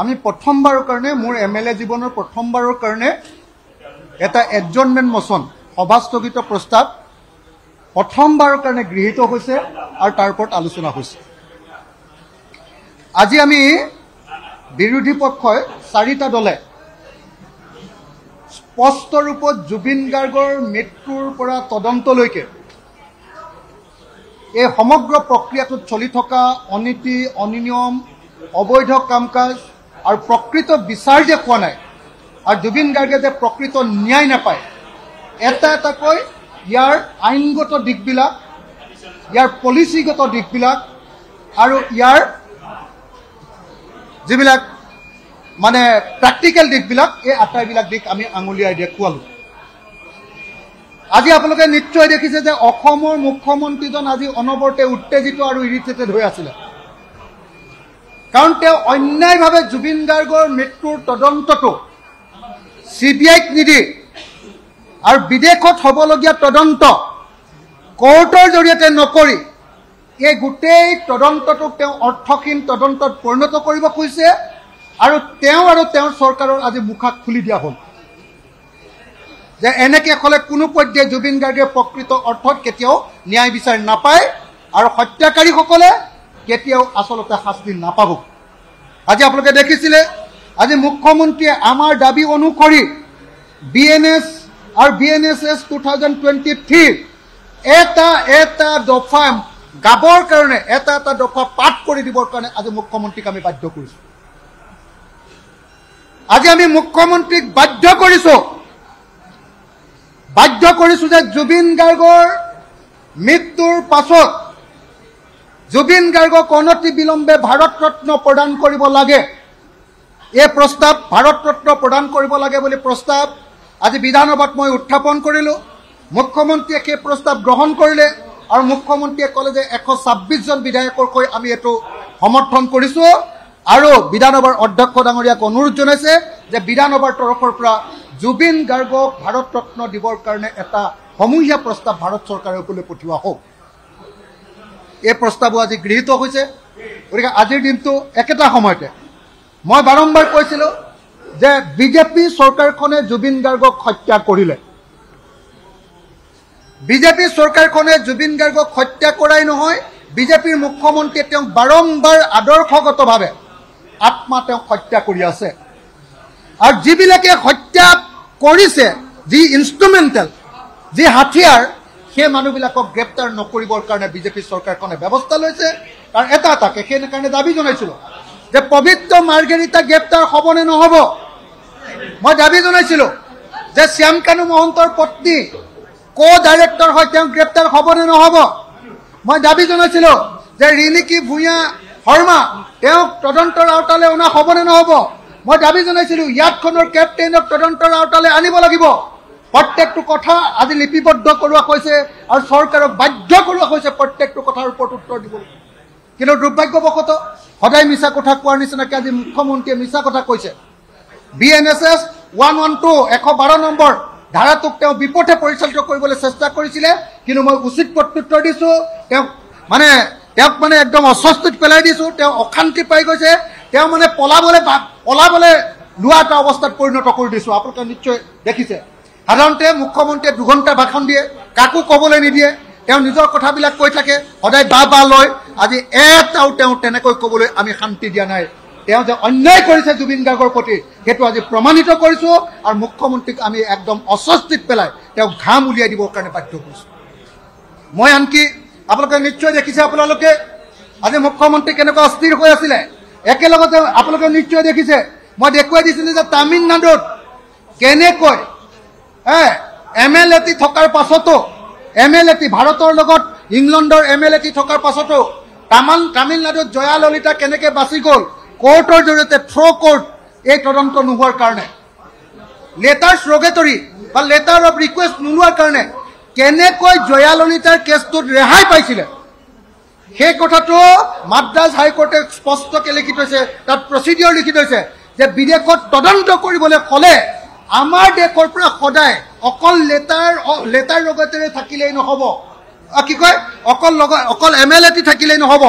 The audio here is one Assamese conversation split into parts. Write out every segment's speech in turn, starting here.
আমি প্ৰথমবাৰৰ কাৰণে মোৰ এমএলএ জীৱনৰ প্ৰথমবাৰৰ কাৰণে এটা এডজৰ্নমেণ্ট মোচন সভাস্থগিত প্ৰস্তাৱ প্ৰথমবাৰৰ কাৰণে গৃহীত হৈছে আৰু তাৰ ওপৰত আলোচনা হৈছে। আজি আমি বিৰোধী পক্ষই 4টা দলে স্পষ্ট ৰূপত জুবিন গাৰ্গৰ মৃত্যুৰ পৰা তদন্তলৈকে এই সমগ্ৰ প্ৰক্ৰিয়াটোত চলি থকা অনীতি অনিয়ম অবৈধ কাম কাজ আৰু প্ৰকৃত বিচাৰ যে পোৱা নাই আৰু জুবিন গাৰ্গে যে প্ৰকৃত ন্যায় নাপায় এটা এটাকৈ ইয়াৰ আইনগত দিশবিলাক ইয়াৰ পলিচিগত দিশবিলাক আৰু ইয়াৰ যিবিলাক মানে প্ৰেক্টিকেল দিশবিলাক এই আটাইবিলাক দিশ আমি আঙুলিয়াই দেখুৱালোঁ। আজি আপোনালোকে নিশ্চয় দেখিছে যে অসমৰ মুখ্যমন্ত্ৰীজন আজি অনবৰতে উত্তেজিত আৰু ইৰিটেটেড হৈ আছিলে, কাৰণ তেওঁ অন্যায়ভাৱে জুবিন গাৰ্গৰ মৃত্যুৰ তদন্তটো CBIক নিদি আৰু বিদেশত হ'বলগীয়া তদন্ত কোৰ্টৰ জৰিয়তে নকৰি এই গোটেই তদন্তটোক তেওঁ অৰ্থহীন তদন্তত পৰিণত কৰিব খুজিছে আৰু তেওঁৰ চৰকাৰৰ আজি মুখা খুলি দিয়া হ'ল যে এনেকৈ হ'লে কোনো পধ্যে জুবিন গাৰ্গে প্ৰকৃত অৰ্থত কেতিয়াও ন্যায় বিচাৰ নাপায় আৰু হত্যাকাৰীসকলে কেতিয়াও আচলতে শাস্তি নাপাব। আজি আপোনালোকে দেখিছিলে আজি মুখ্যমন্ত্ৰীয়ে আমাৰ দাবী অনুসৰি BNS আৰু BNSS 2023 এটা দফা গাবৰ কাৰণে এটা দফা পাঠ কৰি দিবৰ কাৰণে আজি মুখ্যমন্ত্ৰীক আমি বাধ্য কৰিছোঁ। আজি আমি মুখ্যমন্ত্ৰীক বাধ্য কৰিছোঁ যে জুবিন গাৰ্গৰ মৃত্যুৰ পাছত জুবিন গাৰ্গক অনতি বিলম্বে ভাৰত ৰত্ন প্ৰদান কৰিব লাগে। এই প্ৰস্তাৱ ভাৰত ৰত্ন প্ৰদান কৰিব লাগে বুলি প্ৰস্তাৱ আজি বিধানসভাত মই উত্থাপন কৰিলোঁ। মুখ্যমন্ত্ৰীয়ে সেই প্ৰস্তাৱ গ্ৰহণ কৰিলে আৰু মুখ্যমন্ত্ৰীয়ে ক'লে যে 126 জন বিধায়কৰ কৈ আমি এইটো সমৰ্থন কৰিছোঁ আৰু বিধানসভাৰ অধ্যক্ষ ডাঙৰীয়াক অনুৰোধ জনাইছে যে বিধানসভাৰ তৰফৰ পৰা জুবিন গাৰ্গক ভাৰত ৰত্ন দিবৰ কাৰণে এটা সমূহীয়া প্ৰস্তাৱ ভাৰত চৰকাৰৰ ওপৰলৈ পঠিওৱা হওক। এই প্ৰস্তাৱো আজি গৃহীত হৈছে। গতিকে আজিৰ দিনটো একেটা সময়তে মই বাৰম্বাৰ কৈছিলোঁ যে বিজেপি চৰকাৰখনে জুবিন গাৰ্গক হত্যা কৰিলে। বিজেপি চৰকাৰখনে জুবিন গাৰ্গক হত্যা কৰাই নহয়, বিজেপিৰ মুখ্যমন্ত্ৰীয়ে তেওঁক বাৰম্বাৰ আদৰ্শগতভাৱে আত্মা তেওঁক হত্যা কৰি আছে আৰু যিবিলাকে হত্যা কৰিছে যি ইনষ্ট্ৰুমেণ্টেল যি হাথিয়াৰ সেই মানুহবিলাকক গ্ৰেপ্তাৰ নকৰিবৰ কাৰণে বিজেপি চৰকাৰখনে ব্যৱস্থা লৈছে। আৰু এটাকে সেইকাৰণে দাবী জনাইছিলোঁ যে পবিত্ৰ মাৰ্গেৰিটা গ্ৰেপ্তাৰ হ'বনে নহ'ব। মই দাবী জনাইছিলোঁ যে শ্যামকানু মহন্তৰ পত্নী ডাইৰেক্টৰ হয় তেওঁ গ্ৰেপ্তাৰ হ'বনে নহ'ব। মই দাবী জনাইছিলোঁ যে ৰিণিকী ভূঞা শৰ্মা তেওঁক তদন্তৰ আওতালৈ অনা হ'বনে নহ'ব। মই দাবী জনাইছিলোঁ ইয়াতখনৰ কেপ্টেইনক তদন্তৰ আওতালৈ আনিব লাগিব। প্ৰত্যেকটো কথা আজি লিপিবদ্ধ কৰোৱা হৈছে আৰু চৰকাৰক বাধ্য কৰোৱা হৈছে প্ৰত্যেকটো কথাৰ ওপৰত উত্তৰ দিবলৈ। কিন্তু দুৰ্ভাগ্যবশতঃ সদায় মিছা কথা কোৱাৰ নিচিনাকৈ আজি মুখ্যমন্ত্ৰীয়ে মিছা কথা কৈছে। BNSS 112 নম্বৰ ধাৰাটোক তেওঁ বিপথে পৰিচালিত কৰিবলৈ চেষ্টা কৰিছিলে, কিন্তু মই উচিত প্ৰত্যুত্তৰ দিছোঁ। তেওঁক মানে একদম অস্বস্তিত পেলাই দিছোঁ। তেওঁ অশান্তি পাই গৈছে। তেওঁ মানে পলাবলৈ লোৱা এটা অৱস্থাত পৰিণত কৰি দিছোঁ। আপোনালোকে নিশ্চয় দেখিছে সাধাৰণতে মুখ্যমন্ত্ৰীয়ে 2 ঘণ্টা ভাষণ দিয়ে, কাকো ক'বলৈ নিদিয়ে, তেওঁ নিজৰ কথাবিলাক কৈ থাকে, সদায় বা লয়। আজি এটাও তেওঁ তেনেকৈ ক'বলৈ আমি শান্তি দিয়া নাই। তেওঁ যে অন্যায় কৰিছে জুবিন গাৰ্গৰ প্ৰতি সেইটো আজি প্ৰমাণিত কৰিছোঁ আৰু মুখ্যমন্ত্ৰীক আমি একদম অস্বস্তিত পেলাই তেওঁক ঘাম উলিয়াই দিবৰ কাৰণে বাধ্য কৰিছোঁ। মই আনকি আপোনালোকে নিশ্চয় দেখিছে আপোনালোকে আজি মুখ্যমন্ত্ৰী কেনেকুৱা অস্থিৰ হৈ আছিলে। একেলগতে আপোনালোকে নিশ্চয় দেখিছে মই দেখুৱাই দিছিলোঁ যে তামিলনাডুত কেনেকৈ MLA থকাৰ পাছতো MLA ভাৰতৰ লগত ইংলেণ্ডৰ MLA থকাৰ পাছতো তামিলনাডুত জয়া ললিতা কেনেকৈ বাচি গ'ল কোৰ্টৰ জৰিয়তে কোৰ্ট এই তদন্ত নোহোৱাৰ কাৰণে লেটাৰ ৰোগেটৰী বা লেটাৰ অফ ৰিকুৱেষ্ট নোলোৱাৰ কাৰণে কেনেকৈ জয়া ললিতাৰ কেছটোত ৰেহাই পাইছিলে সেই কথাটো মাদ্ৰাজ হাইকোৰ্টে স্পষ্টকৈ লিখি থৈছে। তাত প্ৰচিডিঅৰ লিখি থৈছে যে বিদেশত তদন্ত কৰিবলৈ হ'লে আমাৰ দেশৰ পৰা সদায় অকল লেটাৰ ৰোগেটৰী থাকিলেই নহ'ব, কি কয় অকল MLA থাকিলেই নহ'ব,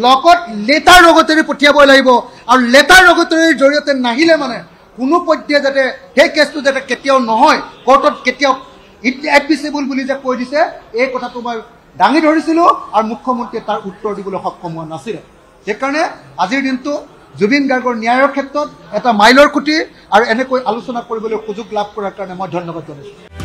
লগত লেটাৰ ৰগতৰি পঠিয়াব লাগিব। আৰু লেটাৰ ৰগতৰিৰ জৰিয়তে নাহিলে মানে কোনো পধ্যে যাতে সেই কেছটো যাতে কেতিয়াও নহয়, কোৰ্টত কেতিয়াও এডমিছিবল বুলি যে কৈ দিছে, এই কথাটো মই দাঙি ধৰিছিলোঁ আৰু মুখ্যমন্ত্ৰীয়ে তাৰ উত্তৰ দিবলৈ সক্ষম হোৱা নাছিলে। সেইকাৰণে আজিৰ দিনটো জুবিন গাৰ্গৰ ন্যায়ৰ ক্ষেত্ৰত এটা মাইলৰ খুঁটি আৰু এনেকৈ আলোচনা কৰিবলৈ সুযোগ লাভ কৰাৰ কাৰণে মই ধন্যবাদ জনাইছোঁ।